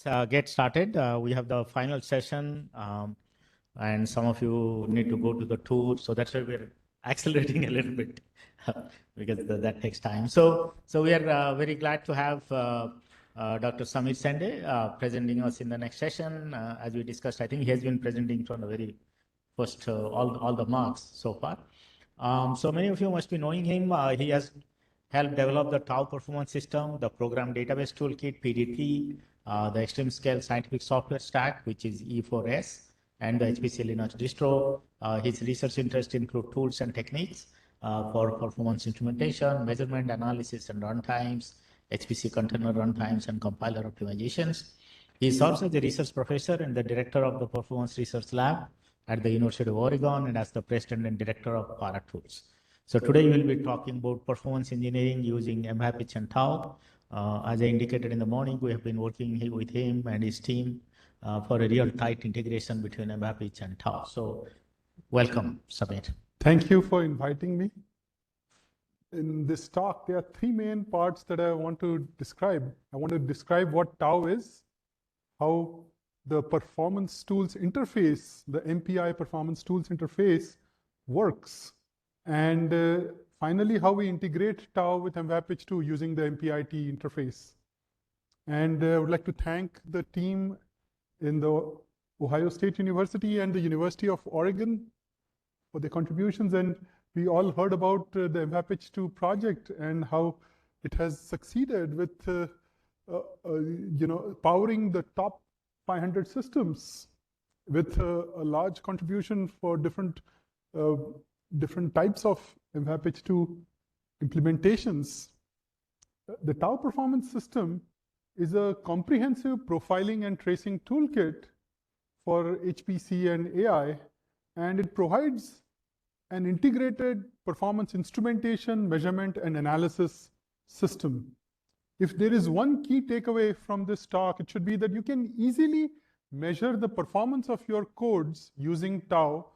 let's get started. We have the final session, and some of you need to go to the tour, so that's why we're accelerating a little bit because that takes time. So we are very glad to have Dr. Samir Shende presenting us in the next session. As we discussed, I think he has been presenting from the very first all the marks so far. So many of you must be knowing him. He has helped develop the Tau performance system, the program database toolkit, PDT, the extreme scale scientific software stack, which is E4S, and the HPC Linux distro. His research interests include tools and techniques for performance instrumentation, measurement analysis and runtimes, HPC container runtimes, and compiler optimizations. He serves as a research professor and the director of the Performance Research Lab at the University of Oregon and as the president and director of ParaTools. So today we will be talking about performance engineering using MVAPICH and Tau. As I indicated in the morning, we have been working with him and his team for a real tight integration between MVAPICH and Tau. So welcome, Samir. Thank you for inviting me. In this talk, there are three main parts that I want to describe. I want to describe what Tau is, how the performance tools interface, the MPI performance tools interface works, and finally, how we integrate Tau with MVAPICH2 using the MPIT interface. And I would like to thank the team in the Ohio State University and the University of Oregon for their contributions. And we all heard about the MVAPICH2 project and how it has succeeded with powering the top 500 systems with a large contribution for different types of MVAPICH2 implementations. The Tau performance system is a comprehensive profiling and tracing toolkit for HPC and AI, and it provides an integrated performance instrumentation, measurement, and analysis system. If there is one key takeaway from this talk, it should be that you can easily measure the performance of your codes using Tau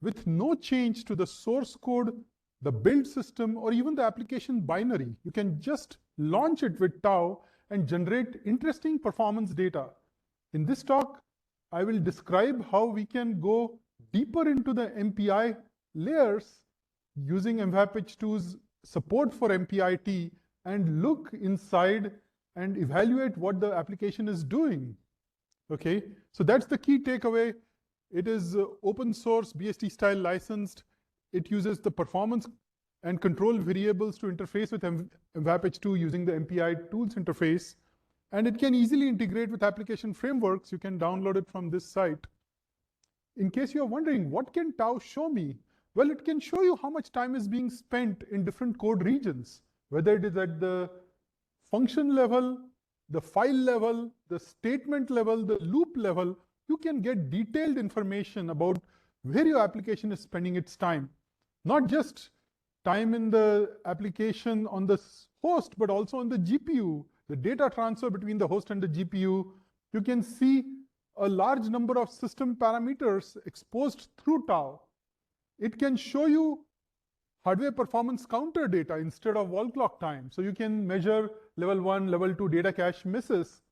with no change to the source code, the build system, or even the application binary. You can just launch it with Tau and generate interesting performance data. In this talk, I will describe how we can go deeper into the MPI layers using MVAPICH2's support for MPIT and look inside and evaluate what the application is doing. Okay, so that's the key takeaway. It is open source, BSD style licensed. It uses the performance and control variables to interface with MVAPICH2 using the MPI tools interface. And it can easily integrate with application frameworks. You can download it from this site. In case you're wondering, what can Tau show me? Well, it can show you how much time is being spent in different code regions, whether it is at the function level, the file level, the statement level, the loop level. You can get detailed information about where your application is spending its time. Not just time in the application on the host, but also on the GPU, the data transfer between the host and the GPU. You can see a large number of system parameters exposed through Tau. It can show you hardware performance counter data instead of wall clock time. So you can measure level 1, level 2 data cache misses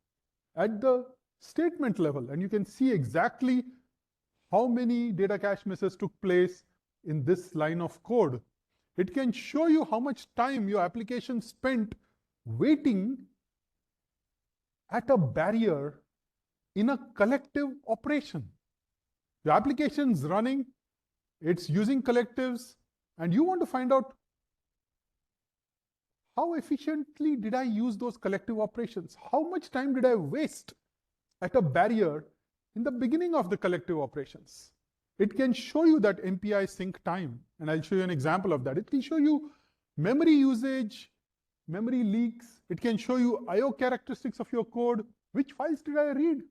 at the statement level, and you can see exactly how many data cache misses took place in this line of code. It can show you how much time your application spent waiting at a barrier in a collective operation. Your application's running, it's using collectives, and you want to find out how efficiently did I use those collective operations? How much time did I waste at a barrier in the beginning of the collective operations? It can show you that MPI sync time, and I'll show you an example of that. It can show you memory usage, memory leaks. It can show you I/O characteristics of your code. Which files did I read?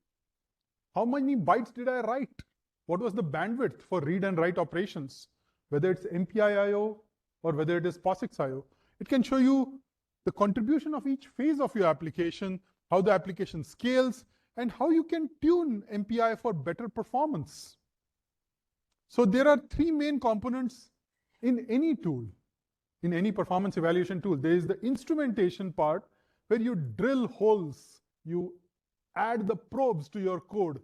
How many bytes did I write? What was the bandwidth for read and write operations, whether it's MPI I/O or whether it is POSIX I/O. It can show you the contribution of each phase of your application, how the application scales, and how you can tune MPI for better performance. So there are three main components in any tool, in any performance evaluation tool. There is the instrumentation part where you drill holes, you add the probes to your code.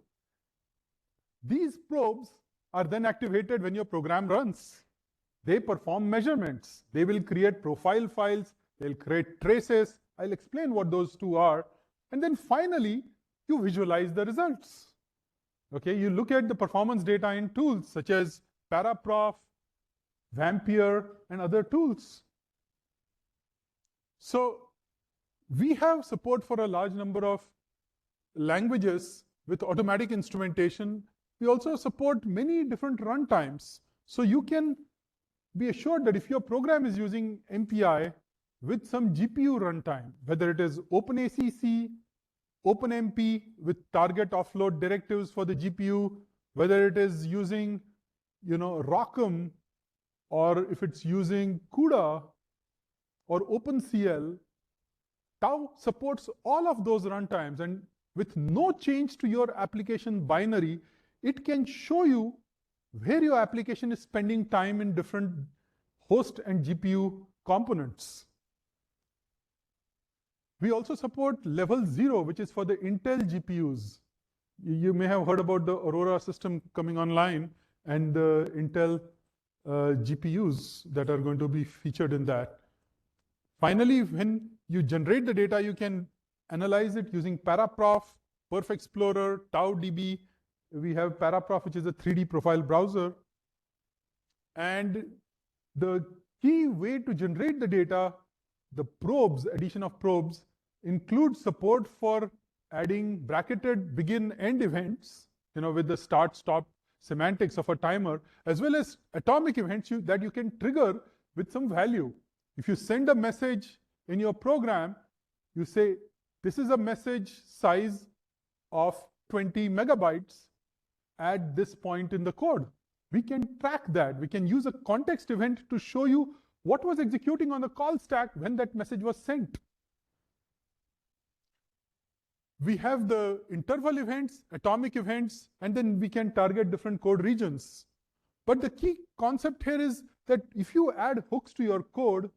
These probes are then activated when your program runs. They perform measurements. They will create profile files. They'll create traces. I'll explain what those two are. And then finally, you visualize the results. Okay, you look at the performance data in tools such as Paraprof, Vampire, and other tools. So we have support for a large number of languages with automatic instrumentation. We also support many different runtimes. So you can be assured that if your program is using MPI with some GPU runtime, whether it is OpenACC, OpenMP with target offload directives for the GPU, whether it is using, ROCm, or if it's using CUDA or OpenCL, Tau supports all of those runtimes, and with no change to your application binary, it can show you where your application is spending time in different host and GPU components. We also support level 0, which is for the Intel GPUs. You may have heard about the Aurora system coming online and the Intel GPUs that are going to be featured in that. Finally, when you generate the data, you can analyze it using Paraprof, Perf Explorer, TauDB. We have Paraprof, which is a 3D profile browser. And the key way to generate the data, the probes, addition of probes, includes support for adding bracketed begin-end events, with the start-stop semantics of a timer, as well as atomic events that you can trigger with some value. If you send a message in your program, you say, this is a message size of 20 megabytes at this point in the code. We can track that. We can use a context event to show you what was executing on the call stack when that message was sent. We have the interval events, atomic events, and then we can target different code regions. But the key concept here is that if you add hooks to your code,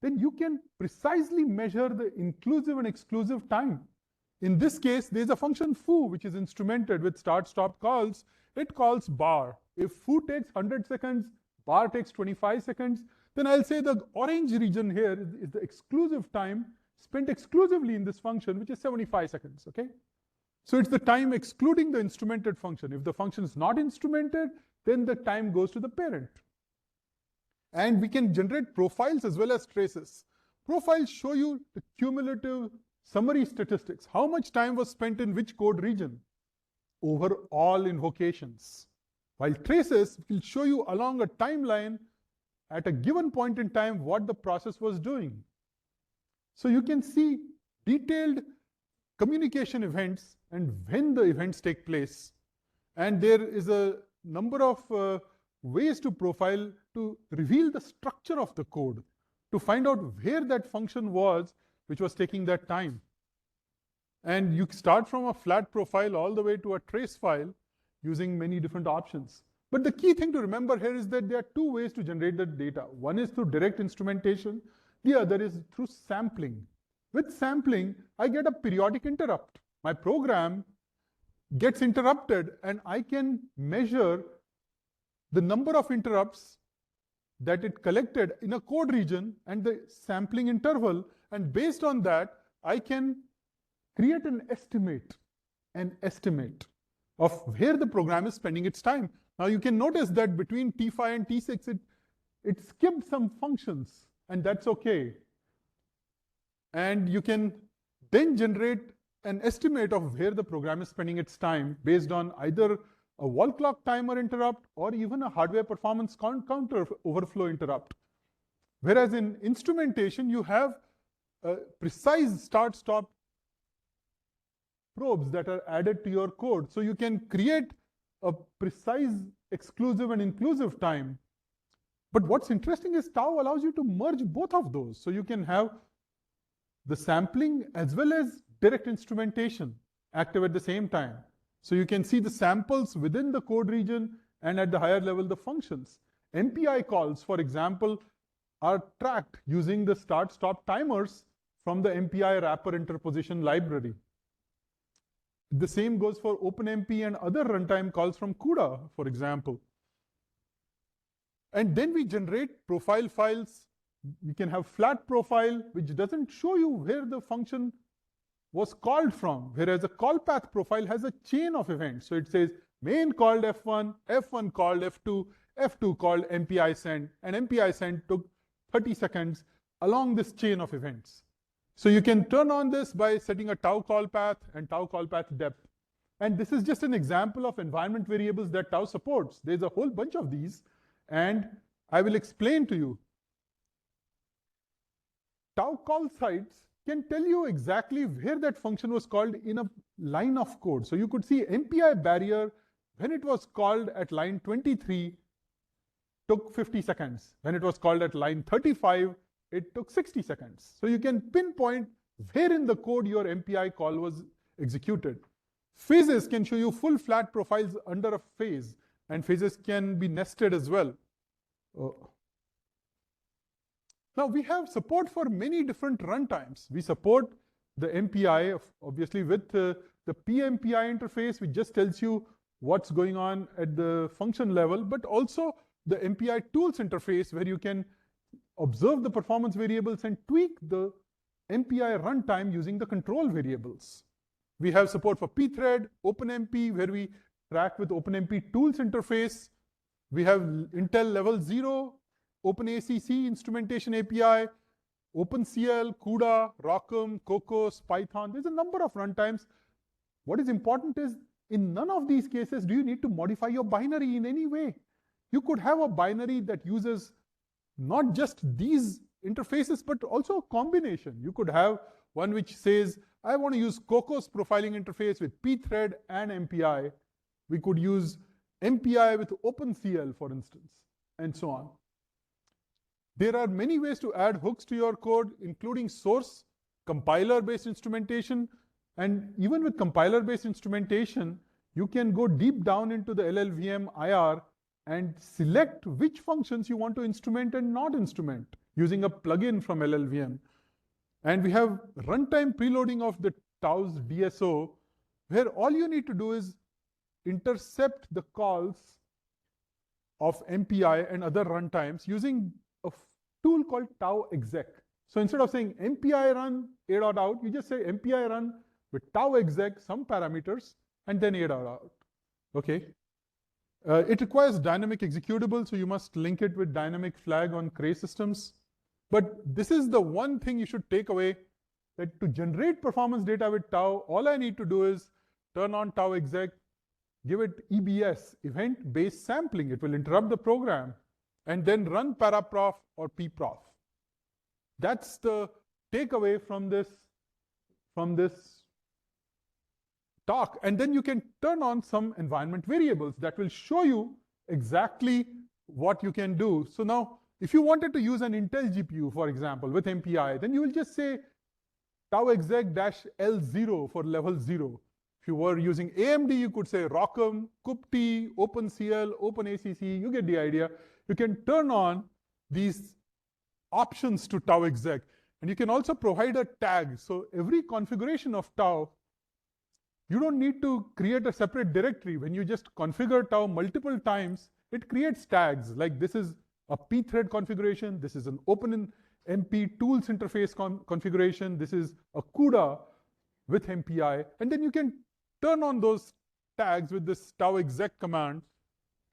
then you can precisely measure the inclusive and exclusive time. In this case, there's a function foo, which is instrumented with start-stop calls. It calls bar. If foo takes 100 seconds, bar takes 25 seconds, then I'll say the orange region here is the exclusive time spent exclusively in this function, which is 75 seconds, okay? So it's the time excluding the instrumented function. If the function is not instrumented, then the time goes to the parent. And we can generate profiles as well as traces. Profiles show you the cumulative summary statistics. How much time was spent in which code region over all invocations. While traces will show you along a timeline at a given point in time what the process was doing. So you can see detailed communication events and when the events take place. And there is a number of ways to profile to reveal the structure of the code, to find out where that function was which was taking that time. And you start from a flat profile all the way to a trace file using many different options. But the key thing to remember here is that there are two ways to generate the data. One is through direct instrumentation. The other is through sampling. With sampling, I get a periodic interrupt. My program gets interrupted, and I can measure the number of interrupts that it collected in a code region and the sampling interval. And based on that, I can create an estimate of where the program is spending its time. Now you can notice that between T5 and T6, it skipped some functions, and that's okay. And you can then generate an estimate of where the program is spending its time based on either a wall clock timer interrupt or even a hardware performance counter overflow interrupt. Whereas in instrumentation, you have precise start-stop probes that are added to your code. So you can create a precise exclusive and inclusive time. But what's interesting is Tau allows you to merge both of those. So you can have the sampling as well as direct instrumentation active at the same time. So you can see the samples within the code region and at the higher level, the functions. MPI calls, for example, are tracked using the start-stop timers from the MPI wrapper interposition library. The same goes for OpenMP and other runtime calls from CUDA, for example. And then we generate profile files. We can have flat profile, which doesn't show you where the function was called from, whereas a call path profile has a chain of events. So it says main called F1, F1 called F2, F2 called MPI send, and MPI send took 30 seconds along this chain of events. So you can turn on this by setting a tau call path and tau call path depth. And this is just an example of environment variables that tau supports. There's a whole bunch of these, and I will explain to you. Tau call sites can tell you exactly where that function was called in a line of code. So you could see MPI barrier, when it was called at line 23, took 50 seconds. When it was called at line 35, it took 60 seconds. So you can pinpoint where in the code your MPI call was executed. Phases can show you full flat profiles under a phase, and phases can be nested as well. Now we have support for many different runtimes. We support the MPI, obviously, with the PMPI interface, which just tells you what's going on at the function level, but also the MPI tools interface, where you can observe the performance variables and tweak the MPI runtime using the control variables. We have support for pthread, OpenMP, where we track with OpenMP tools interface. We have Intel level 0, OpenACC instrumentation API, OpenCL, CUDA, ROCm, Cocos, Python. There's a number of runtimes. What is important is, in none of these cases do you need to modify your binary in any way. You could have a binary that uses not just these interfaces, but also a combination. You could have one which says, I want to use Cocos profiling interface with pthread and MPI. We could use MPI with OpenCL, for instance, and so on. There are many ways to add hooks to your code, including source, compiler-based instrumentation, and even with compiler-based instrumentation, you can go deep down into the LLVM IR and select which functions you want to instrument and not instrument using a plugin from LLVM. And we have runtime preloading of the Tau's DSO, where all you need to do is intercept the calls of MPI and other runtimes using a tool called Tau exec. So instead of saying MPI run a.out, you just say MPI run with Tau exec, some parameters, and then a.out. Okay. It requires dynamic executable, so you must link it with dynamic flag on Cray systems. But this is the one thing you should take away, that to generate performance data with Tau, all I need to do is turn on Tau exec, give it EBS, event-based sampling. It will interrupt the program, and then run paraprof or pprof. That's the takeaway from this talk. And then you can turn on some environment variables that will show you exactly what you can do. So now, if you wanted to use an Intel GPU, for example, with MPI, then you will just say Tau exec-L0 for level 0. If you were using AMD, you could say ROCm, CUPT, OpenCL, OpenACC, you get the idea. You can turn on these options to Tau exec. And you can also provide a tag. So every configuration of Tau, you don't need to create a separate directory. When you just configure Tau multiple times, it creates tags. Like this is a pthread configuration. This is an OpenMP tools interface configuration. This is a CUDA with MPI. And then you can turn on those tags with this Tau exec command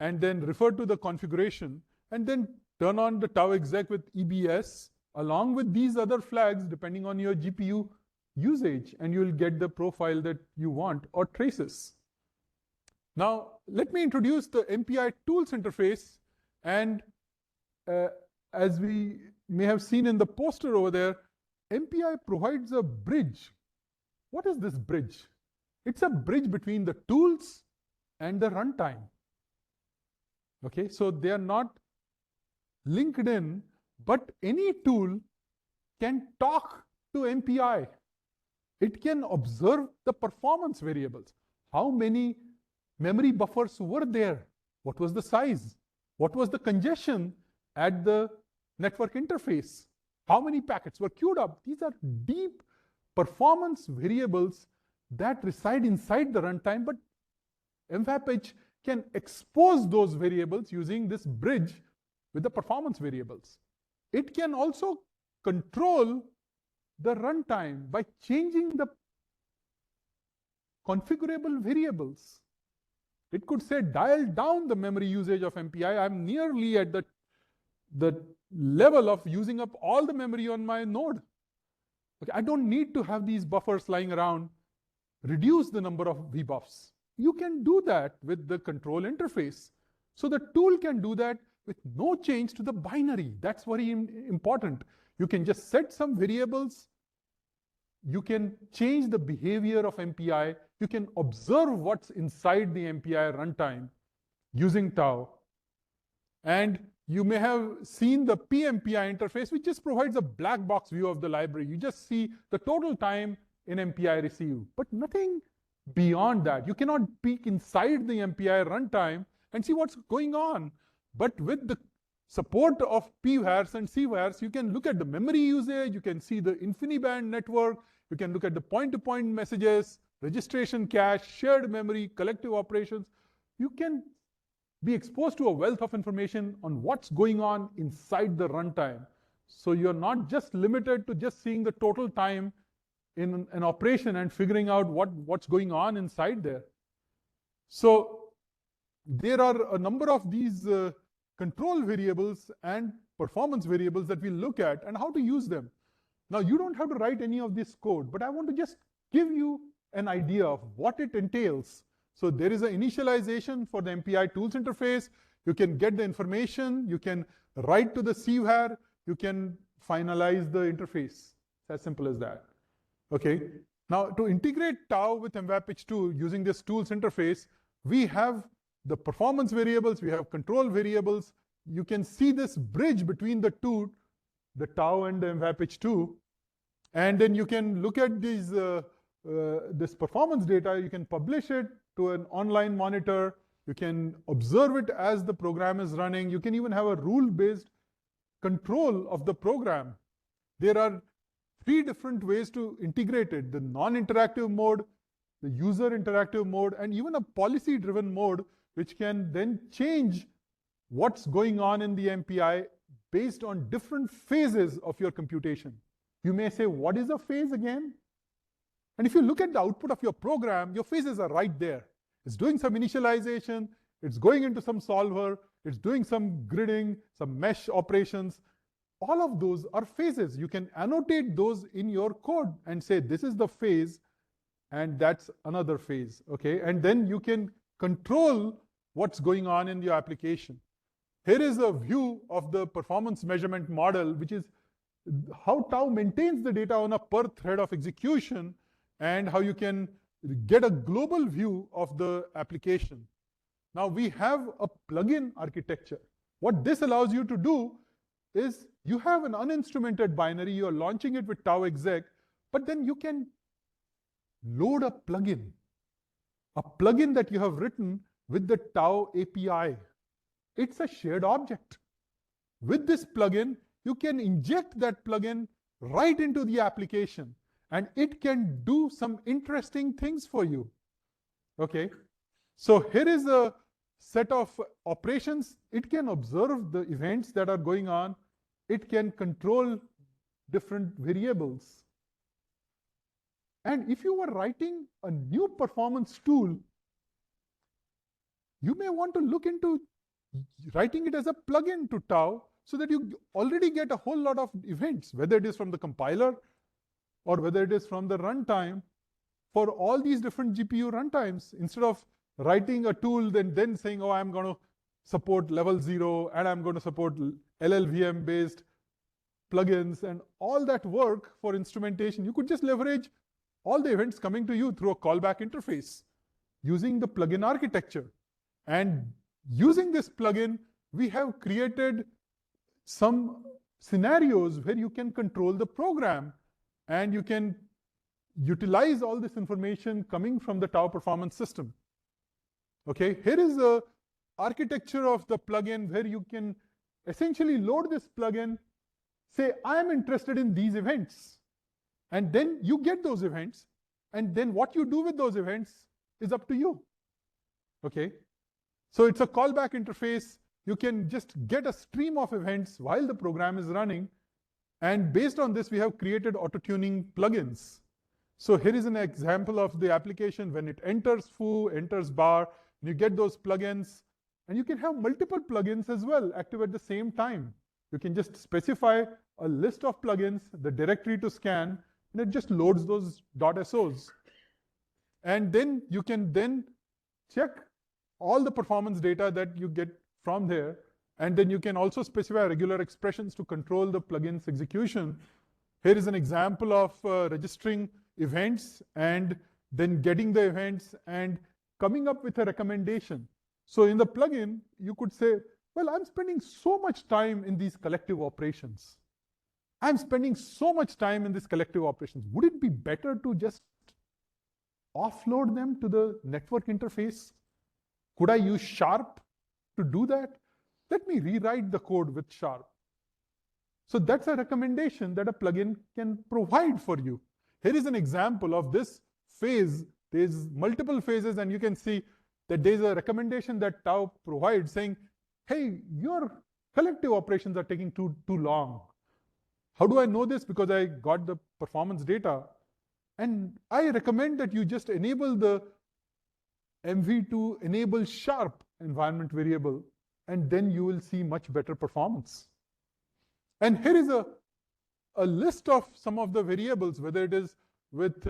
and then refer to the configuration and then turn on the Tau exec with EBS along with these other flags depending on your GPU usage, and you'll get the profile that you want or traces. Now, let me introduce the MPI tools interface. And as we may have seen in the poster over there, MPI provides a bridge. What is this bridge? It's a bridge between the tools and the runtime. Okay, so they are not linked in, but any tool can talk to MPI. It can observe the performance variables. How many memory buffers were there? What was the size? What was the congestion at the network interface? How many packets were queued up? These are deep performance variables that reside inside the runtime, but MVAPICH can expose those variables using this bridge with the performance variables. It can also control the runtime by changing the configurable variables. It could say dial down the memory usage of MPI. I'm nearly at the level of using up all the memory on my node. Okay, I don't need to have these buffers lying around. Reduce the number of vbuffs. You can do that with the control interface. So the tool can do that with no change to the binary. That's very important. You can just set some variables. You can change the behavior of MPI. You can observe what's inside the MPI runtime using tau. And you may have seen the PMPI interface, which just provides a black box view of the library. You just see the total time in MPI received, but nothing beyond that. You cannot peek inside the MPI runtime and see what's going on. But with the support of pvars and cvars, you can look at the memory usage, you can see the InfiniBand network, you can look at the point-to-point messages, registration cache, shared memory, collective operations. You can be exposed to a wealth of information on what's going on inside the runtime. So you're not just limited to just seeing the total time in an operation and figuring out what's going on inside there. So there are a number of these control variables and performance variables that we look at and how to use them. Now, you don't have to write any of this code, but I want to just give you an idea of what it entails. So there is an initialization for the MPI tools interface. You can get the information. You can write to the cvar. You can finalize the interface. It's as simple as that. Okay. Now, to integrate tau with MVAPICH2 using this tools interface, we have the performance variables. We have control variables. You can see this bridge between the two, the tau and the MVAPICH2. And then you can look at these this performance data. You can publish it to an online monitor. You can observe it as the program is running. You can even have a rule-based control of the program. There are 3 different ways to integrate it: the non-interactive mode, the user interactive mode, and even a policy-driven mode, which can then change what's going on in the MPI based on different phases of your computation. You may say, what is a phase again? And if you look at the output of your program, your phases are right there. It's doing some initialization, it's going into some solver, it's doing some gridding, some mesh operations. All of those are phases. You can annotate those in your code and say, this is the phase, and that's another phase, okay? And then you can control what's going on in your application. Here is a view of the performance measurement model, which is how tau maintains the data on a per thread of execution, and how you can get a global view of the application. Now we have a plugin architecture. What this allows you to do is you have an uninstrumented binary, you're launching it with tau exec, but then you can load a plugin that you have written with the tau API. It's a shared object. With this plugin, you can inject that plugin right into the application, and it can do some interesting things for you. Okay, so here is a set of operations. It can observe the events that are going on. It can control different variables. And if you were writing a new performance tool, you may want to look into writing it as a plugin to tau, so that you already get a whole lot of events, whether it is from the compiler or whether it is from the runtime, for all these different GPU runtimes. Instead of writing a tool then saying, oh, I'm going to support level 0 and I'm going to support LLVM-based plugins and all that work for instrumentation, you could just leverage all the events coming to you through a callback interface using the plugin architecture. And using this plugin, we have created some scenarios where you can control the program and you can utilize all this information coming from the tau performance system. Okay, here is the architecture of the plugin where you can essentially load this plugin, say, I am interested in these events. And then you get those events. And then what you do with those events is up to you. Okay? So it's a callback interface. You can just get a stream of events while the program is running. And based on this, we have created auto-tuning plugins. So here is an example of the application when it enters foo, enters bar, and you get those plugins. And you can have multiple plugins as well active at the same time. You can just specify a list of plugins, the directory to scan, and it just loads those .sos. And then you can then check all the performance data that you get from there. And then you can also specify regular expressions to control the plugin's execution. Here is an example of registering events and then getting the events and coming up with a recommendation. So in the plugin, you could say, well, I'm spending so much time in these collective operations. I'm spending so much time in these collective operations. Would it be better to just offload them to the network interface? Could I use Sharp to do that? Let me rewrite the code with Sharp. So that's a recommendation that a plugin can provide for you. Here is an example of this phase. There's multiple phases, and you can see that there's a recommendation that Tau provides saying, hey, your collective operations are taking too long. How do I know this? Because I got the performance data. And I recommend that you just enable the MV to enable Sharp environment variable, and then you will see much better performance. And here is a list of some of the variables, whether it is with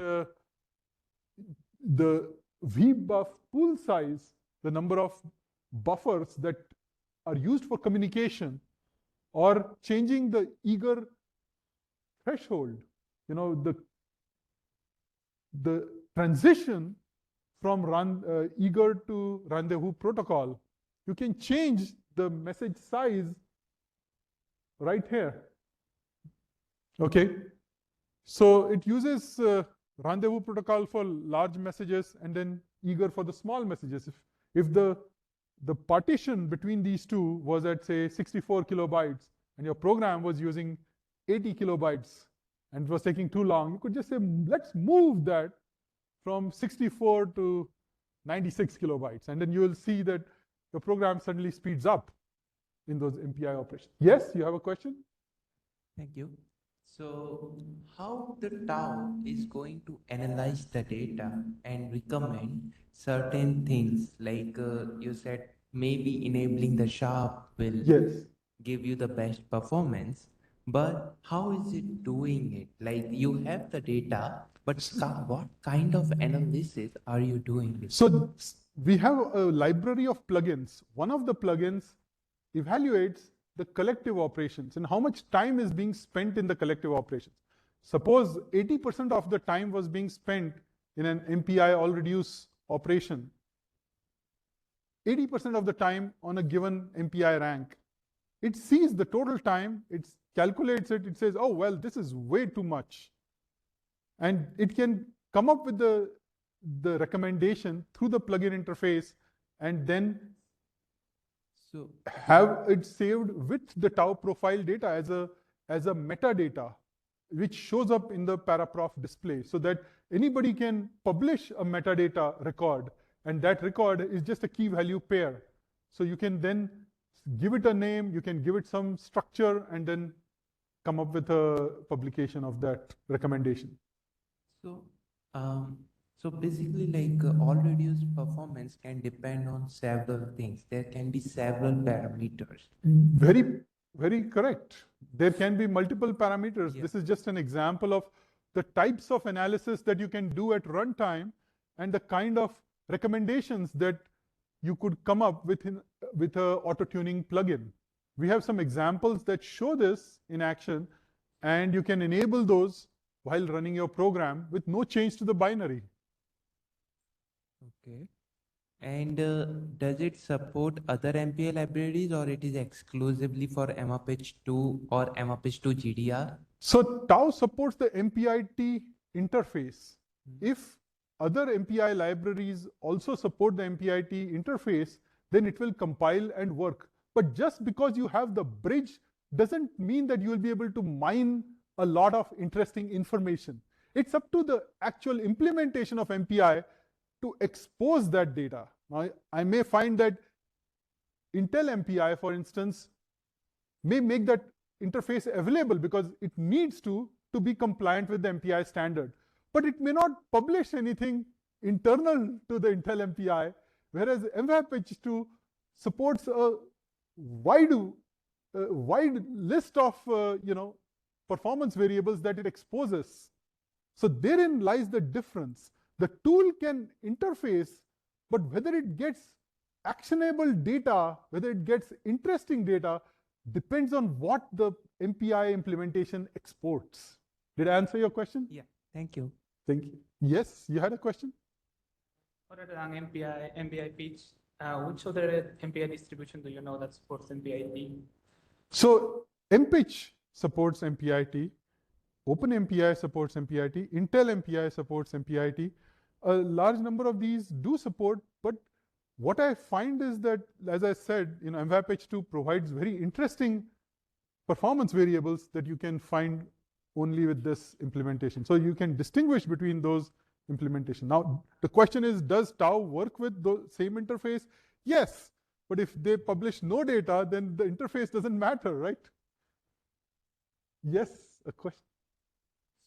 the vbuff pool size, the number of buffers that are used for communication, or changing the eager threshold, the transition from eager to rendezvous protocol. You can change the message size right here. Okay, so it uses rendezvous protocol for large messages and then eager for the small messages. If the partition between these two was at, say, 64 kilobytes, and your program was using 80 kilobytes and it was taking too long, you could just say, let's move that from 64 to 96 kilobytes. And then you will see that your program suddenly speeds up in those MPI operations. Yes, you have a question? Thank you. So how the Tau is going to analyze the data and recommend certain things, like you said, maybe enabling the Sharp will give you the best performance, but how is it doing it? Like, you have the data, but what kind of analysis are you doing with? So we have a library of plugins. One of the plugins evaluates the collective operations and how much time is being spent in the collective operations. Suppose 80% of the time was being spent in an MPI all reduce operation. 80% of the time on a given MPI rank. It sees the total time, it calculates it, it says, oh, well, this is way too much. And it can come up with the recommendation through the plugin interface and then have it saved with the Tau profile data as a metadata, which shows up in the paraprof display, so that anybody can publish a metadata record, and that record is just a key value pair. So you can then give it a name, you can give it some structure, and then come up with a publication of that recommendation. So basically, like, all reduced performance can depend on several things. There can be several parameters. Very, very correct. There can be multiple parameters. Yeah. This is just an example of the types of analysis that you can do at runtime and the kind of recommendations that you could come up with a auto-tuning plugin. We have some examples that show this in action, and you can enable those while running your program with no change to the binary. Okay. And does it support other MPI libraries, or it is exclusively for MVAPICH2 or MVAPICH2 GDR? So Tau supports the MPIT interface. If other MPI libraries also support the MPIT interface, then it will compile and work. But just because you have the bridge doesn't mean that you will be able to mine a lot of interesting information. It's up to the actual implementation of MPI to expose that data. Now, I may find that Intel MPI, for instance, may make that interface available because it needs to be compliant with the MPI standard. But it may not publish anything internal to the Intel MPI, whereas MVAPICH2 supports a wide list of performance variables that it exposes. So therein lies the difference. The tool can interface, but whether it gets actionable data, whether it gets interesting data, depends on what the MPI implementation exports. Did I answer your question? Yeah, thank you. Thank you. Yes, you had a question? For the MVAPICH, which other MPI distribution do you know that supports MPIT? So MPICH supports MPIT, OpenMPI supports MPIT, Intel MPI supports MPIT. A large number of these do support, but what I find is that, as I said, MVAPICH2 provides very interesting performance variables that you can find only with this implementation. So you can distinguish between those implementations. Now, the question is, does Tau work with the same interface? Yes, but if they publish no data, then the interface doesn't matter, right? Yes, a question.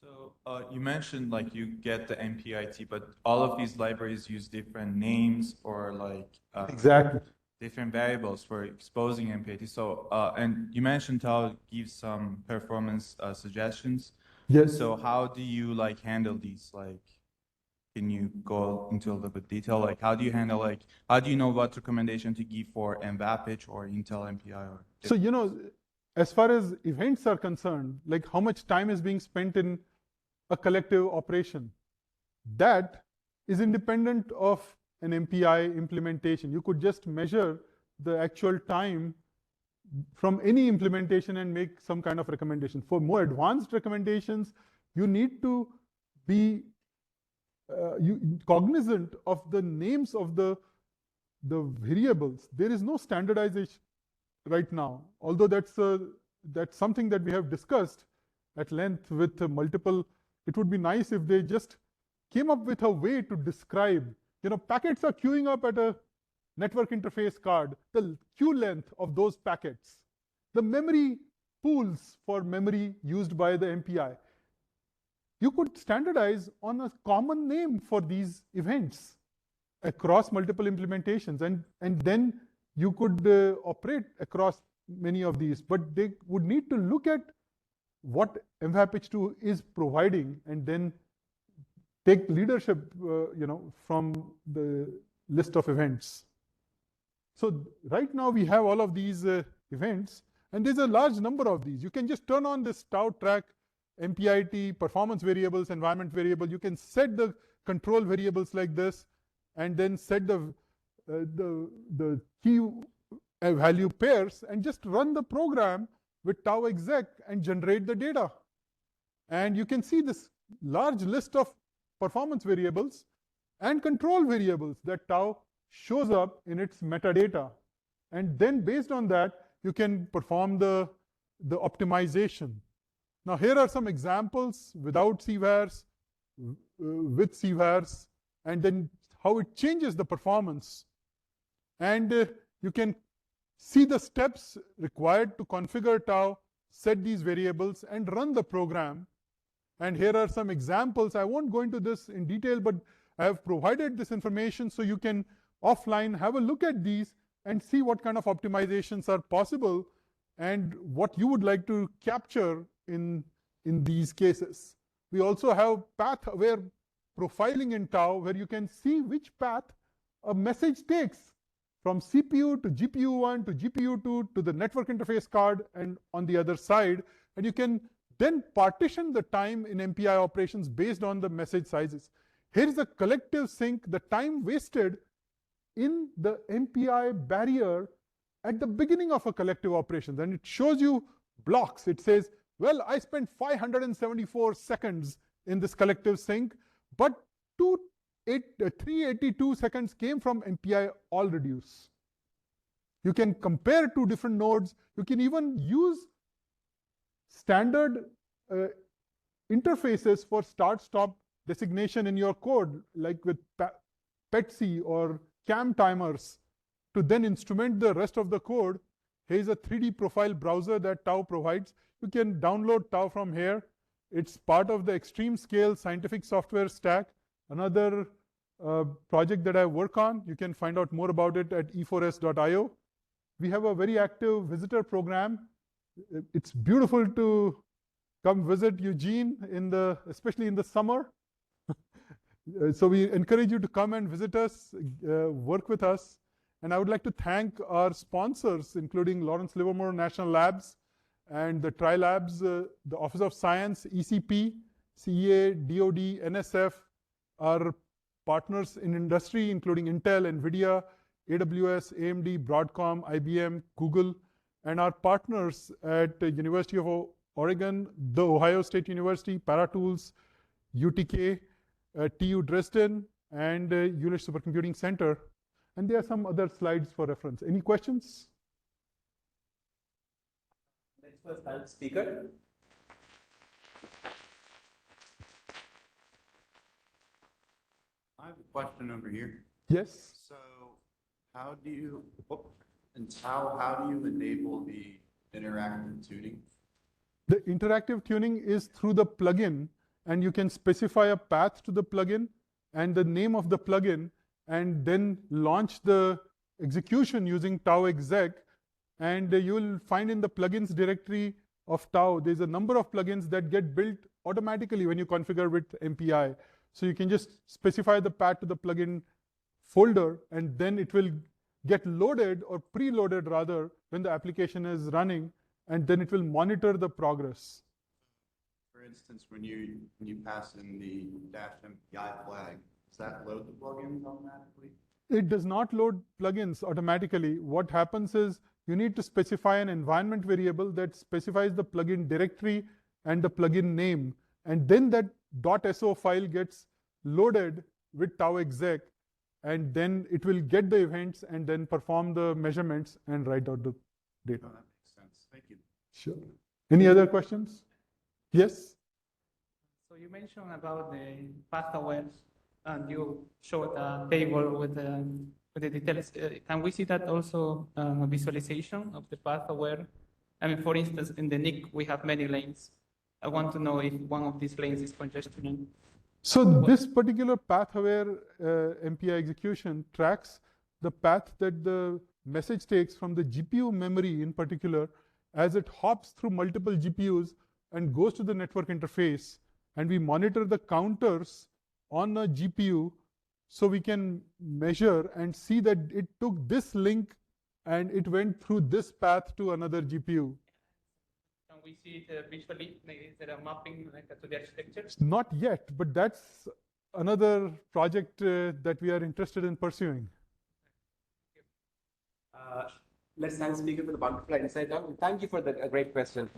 So you mentioned like you get the MPIT, but all of these libraries use different names or like Exactly. different variables for exposing MPIT. So and you mentioned Tau gives some performance suggestions. Yes. So how do you like handle these? Like, can you go into a little bit detail? Like, how do you handle how do you know what recommendation to give for MVAPICH or Intel MPI? Or so as far as events are concerned, like how much time is being spent in a collective operation, that is independent of an MPI implementation. You could just measure the actual time from any implementation and make some kind of recommendation. For more advanced recommendations, you need to be cognizant of the names of the variables. There is no standardization right now, although that's something that we have discussed at length with multiple. It would be nice if they just came up with a way to describe, packets are queuing up at a network interface card, the queue length of those packets, the memory pools for memory used by the MPI. You could standardize on a common name for these events across multiple implementations, and then you could operate across many of these, but they would need to look at what MVAPICH2 is providing and then take leadership from the list of events. So right now we have all of these events, and there's a large number of these. You can just turn on this Tau track, MPIT, performance variables, environment variable. You can set the control variables like this, and then set the key value pairs, and just run the program with Tau exec and generate the data. And you can see this large list of performance variables and control variables that Tau shows up in its metadata. And then based on that, you can perform the optimization. Now here are some examples without CVARs, with CVARs, and then how it changes the performance. And you can see the steps required to configure Tau, set these variables, and run the program. And here are some examples. I won't go into this in detail, but I have provided this information so you can offline have a look at these and see what kind of optimizations are possible and what you would like to capture in these cases. We also have path-aware profiling in Tau, where you can see which path a message takes from CPU to GPU1 to GPU2 to the network interface card and on the other side. And you can then partition the time in MPI operations based on the message sizes. Here's a collective sync, the time wasted in the MPI barrier at the beginning of a collective operation. And it shows you blocks. It says, well, I spent 574 seconds in this collective sync, but 382 seconds came from MPI all reduce. You can compare two different nodes. You can even use standard interfaces for start-stop designation in your code, like with PETC or CAM timers, to then instrument the rest of the code. Here's a 3D profile browser that Tau provides. You can download Tau from here. It's part of the extreme scale scientific software stack. Another project that I work on. You can find out more about it at e4s.io. We have a very active visitor program. It's beautiful to come visit Eugene, especially in the summer. So we encourage you to come and visit us, work with us. And I would like to thank our sponsors, including Lawrence Livermore National Labs and the Tri-Labs, the Office of Science, ECP, CEA, DOD, NSF, our partners in industry, including Intel, NVIDIA, AWS, AMD, Broadcom, IBM, Google, and our partners at the University of Oregon, the Ohio State University, Paratools, UTK, TU Dresden, and Jülich Supercomputing Center. And there are some other slides for reference. Any questions? Next first speaker. I have a question over here. Yes. So how do you, how do you enable the interactive tuning? The interactive tuning is through the plugin, and you can specify a path to the plugin and the name of the plugin, and then launch the execution using Tau exec. And you will find in the plugins directory of Tau, there's a number of plugins that get built automatically when you configure with MPI. So you can just specify the path to the plugin folder, and then it will get loaded or preloaded rather when the application is running, and then it will monitor the progress. For instance, when you pass in the -MPI flag, does that load the plugins automatically? It does not load plugins automatically. What happens is you need to specify an environment variable that specifies the plugin directory and the plugin name. And then that .so file gets loaded with Tau exec, and then it will get the events and then perform the measurements and write out the data. Oh, that makes sense. Thank you. Sure. Any other questions? Yes? So you mentioned about the path aware, and you showed a table with the details. Can we see that also a visualization of the path aware? I mean, for instance, in the NIC, we have many lanes. I want to know if one of these lanes is congestion. So this particular path-aware MPI execution tracks the path that the message takes from the GPU memory in particular as it hops through multiple GPUs and goes to the network interface. And we monitor the counters on a GPU so we can measure and see that it took this link and it went through this path to another GPU. Can we see it visually? Is there a mapping to the architecture? Not yet, but that's another project that we are interested in pursuing. Let's thank speaker for the wonderful insight. Thank you for the great question.